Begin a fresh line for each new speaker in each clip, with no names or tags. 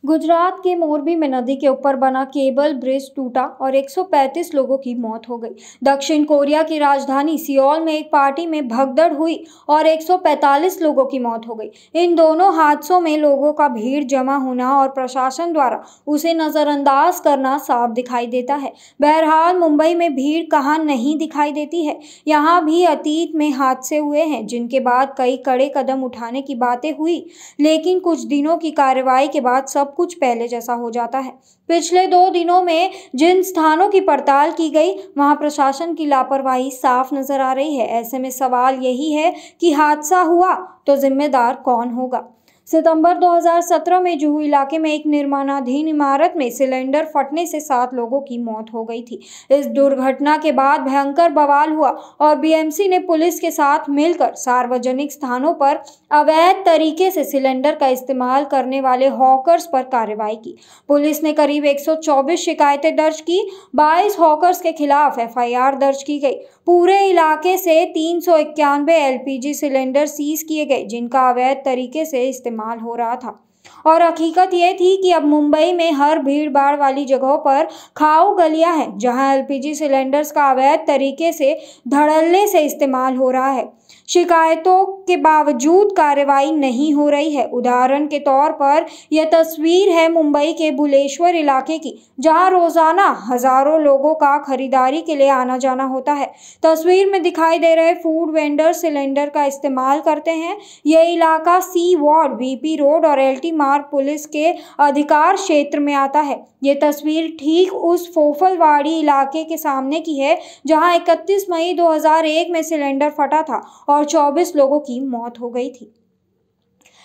गुजरात के मोरबी में नदी के ऊपर बना केबल ब्रिज टूटा और 135 लोगों की मौत हो गई। दक्षिण कोरिया की राजधानी सियोल में एक पार्टी में भगदड़ हुई और 145 लोगों की मौत हो गई। इन दोनों हादसों में लोगों का भीड़ जमा होना और प्रशासन द्वारा उसे नजरअंदाज करना साफ दिखाई देता है। बहरहाल मुंबई में भीड़ कहाँ नहीं दिखाई देती है। यहाँ भी अतीत में हादसे हुए हैं जिनके बाद कई कड़े कदम उठाने की बातें हुई, लेकिन कुछ दिनों की कार्रवाई के बाद सब कुछ पहले जैसा हो जाता है। पिछले 2 दिनों में जिन स्थानों की पड़ताल की गई वहां प्रशासन की लापरवाही साफ नजर आ रही है। ऐसे में सवाल यही है कि हादसा हुआ तो जिम्मेदार कौन होगा। सितंबर 2017 में जुहू इलाके में एक निर्माणाधीन इमारत में सिलेंडर फटने से 7 लोगों की मौत हो गई थी। इस दुर्घटना के बाद भयंकर बवाल हुआ और बीएमसी ने पुलिस के साथ मिलकर सार्वजनिक स्थानों पर अवैध तरीके से सिलेंडर का इस्तेमाल करने वाले हॉकर्स पर कार्रवाई की। पुलिस ने करीब 124 शिकायतें दर्ज की। 22 हॉकर्स के खिलाफ एफआईआर दर्ज की गई। पूरे इलाके से 391 एलपीजी सिलेंडर सीज किए गए जिनका अवैध तरीके से इस्तेमाल हो रहा था। और हकीकत यह थी कि अब मुंबई में हर भीड़ भाड़ वाली जगहों पर खाऊ गलियां हैं जहां एलपीजी सिलेंडर्स का अवैध तरीके से धड़ल्ले से इस्तेमाल हो रहा है। शिकायतों के बावजूद कार्रवाई नहीं हो रही है। उदाहरण के तौर पर यह तस्वीर है मुंबई के बुलेश्वर इलाके की, जहां रोजाना हजारों लोगों का खरीदारी के लिए आना जाना होता है। तस्वीर में दिखाई दे रहे फूड वेंडर सिलेंडर का इस्तेमाल करते हैं। यह इलाका सी वार्ड, वीपी रोड और एलटी मार्ग पुलिस के अधिकार क्षेत्र में आता है। ये तस्वीर ठीक उस फोफलवाड़ी इलाके के सामने की है जहां 31 मई 2001 में सिलेंडर फटा था और 24 लोगों की मौत हो गई थी।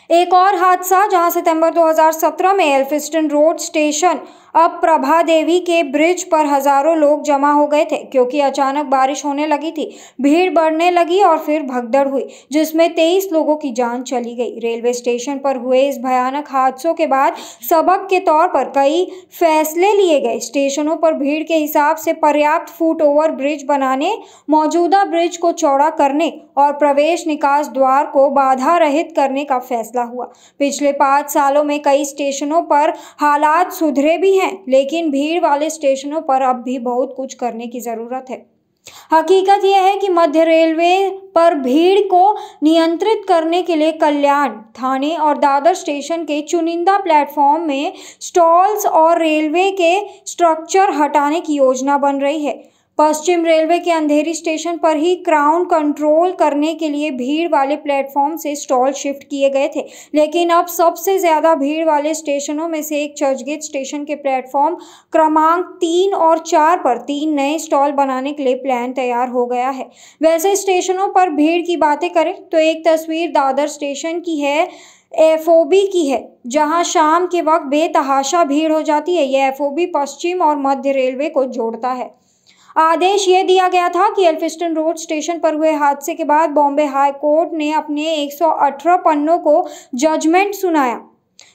एक और हादसा जहां सितंबर 2017 में एल्फिंस्टन रोड स्टेशन अब प्रभा देवी के ब्रिज पर हजारों लोग जमा हो गए थे क्योंकि अचानक बारिश होने लगी थी। भीड़ बढ़ने लगी और फिर भगदड़ हुई जिसमें 23 लोगों की जान चली गई। रेलवे स्टेशन पर हुए इस भयानक हादसों के बाद सबक के तौर पर कई फैसले लिए गए। स्टेशनों पर भीड़ के हिसाब से पर्याप्त फुट ओवर ब्रिज बनाने, मौजूदा ब्रिज को चौड़ा करने और प्रवेश निकास द्वार को बाधा रहित करने का फैसला हुआ। पिछले 5 सालों में कई स्टेशनों पर हालात सुधरे भी हैं, लेकिन भीड़ वाले स्टेशनों पर अब भी बहुत कुछ करने की जरूरत है। हकीकत यह है कि मध्य रेलवे पर भीड़ को नियंत्रित करने के लिए कल्याण, ठाणे और दादर स्टेशन के चुनिंदा प्लेटफॉर्म में स्टॉल्स और रेलवे के स्ट्रक्चर हटाने की योजना बन रही है। पश्चिम रेलवे के अंधेरी स्टेशन पर ही क्राउड कंट्रोल करने के लिए भीड़ वाले प्लेटफॉर्म से स्टॉल शिफ्ट किए गए थे, लेकिन अब सबसे ज्यादा भीड़ वाले स्टेशनों में से एक चर्चगेट स्टेशन के प्लेटफॉर्म क्रमांक 3 और 4 पर 3 नए स्टॉल बनाने के लिए प्लान तैयार हो गया है। वैसे स्टेशनों पर भीड़ की बातें करें तो एक तस्वीर दादर स्टेशन की है, एफओबी की है, जहां शाम के वक्त बेतहाशा भीड़ हो जाती है। यह एफओबी पश्चिम और मध्य रेलवे को जोड़ता है। आदेश यह दिया गया था कि एल्फिंस्टन रोड स्टेशन पर हुए हादसे के बाद बॉम्बे हाई कोर्ट ने अपने 118 पन्नों को जजमेंट सुनाया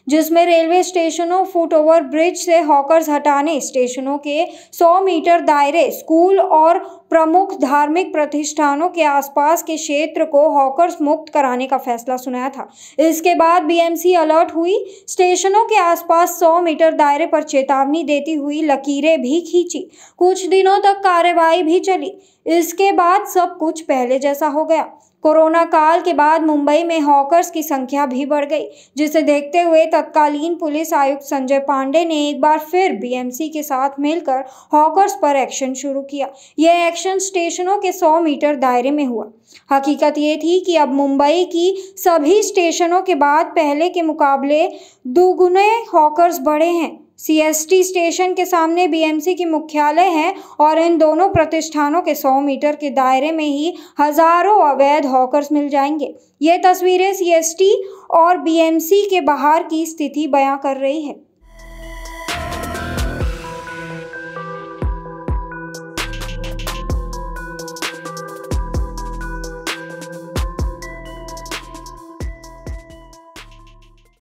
जिसमें रेलवे स्टेशनों, फुट ओवर ब्रिज से हॉकर्स हटाने, स्टेशनों के 100 मीटर दायरे, स्कूल और प्रमुख धार्मिक प्रतिष्ठानों के आसपास के क्षेत्र को हॉकर्स मुक्त कराने का फैसला सुनाया था। इसके बाद बीएमसी अलर्ट हुई, स्टेशनों के आसपास 100 मीटर दायरे पर चेतावनी देती हुई लकीरें भी खींची। कुछ दिनों तक कार्रवाई भी चली। इसके बाद सब कुछ पहले जैसा हो गया। कोरोना काल के बाद मुंबई में हॉकर्स की संख्या भी बढ़ गई, जिसे देखते हुए तत्कालीन पुलिस आयुक्त संजय पांडे ने एक बार फिर बीएमसी के साथ मिलकर हॉकर्स पर एक्शन शुरू किया। यह एक्शन स्टेशनों के 100 मीटर दायरे में हुआ। हकीकत ये थी कि अब मुंबई की सभी स्टेशनों के बाद पहले के मुकाबले दुगुने हॉकर्स बढ़े हैं। सीएसटी स्टेशन के सामने बीएमसी की मुख्यालय है और इन दोनों प्रतिष्ठानों के 100 मीटर के दायरे में ही हजारों अवैध हॉकर्स मिल जाएंगे। ये तस्वीरें सीएसटी और बीएमसी के बाहर की स्थिति बयां कर रही है।